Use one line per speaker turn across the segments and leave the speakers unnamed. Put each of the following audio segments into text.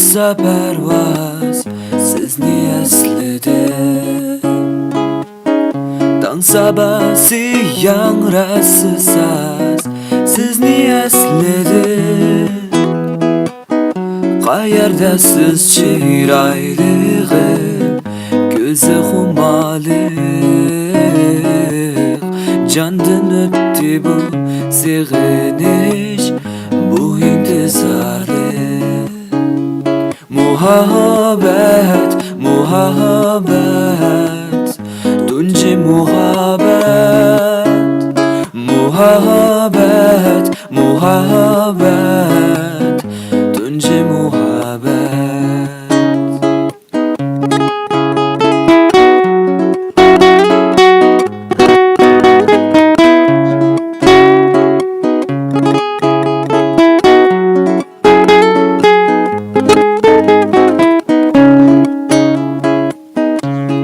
Olsa pervaz sizni esledim. Tong sabahsi yangrasi saz sizni esledim. Qayerdasiz chiroylig'im, ko'zi xumoliq. Jondan o'tdi bu sig'inish, bu intizorlik. Muhabbet, muhabbet, tunji muhabbet. Muhabbet, muhabbet, tunji muhabbet.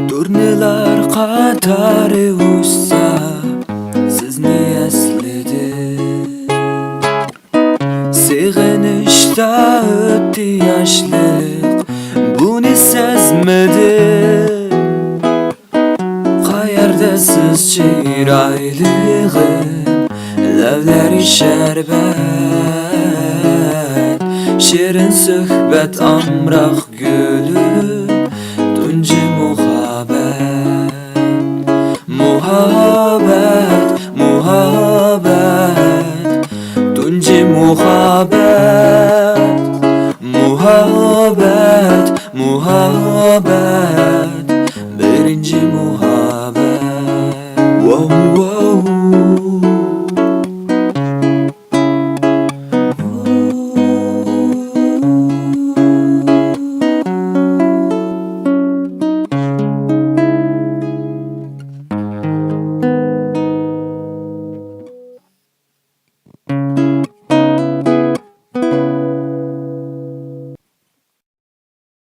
Turnalar qatari uçsa sizni esledim. Sig'inishda o'tdi yoshlik, buni sezmedim. Qayerdasiz chiroylig'im, lavlari sharbat, shirin suhbat amroq gulum, tunji muhabbet. Muhabbet, muhabbet, tunji muhabbet. Muhabbet, muhabbet.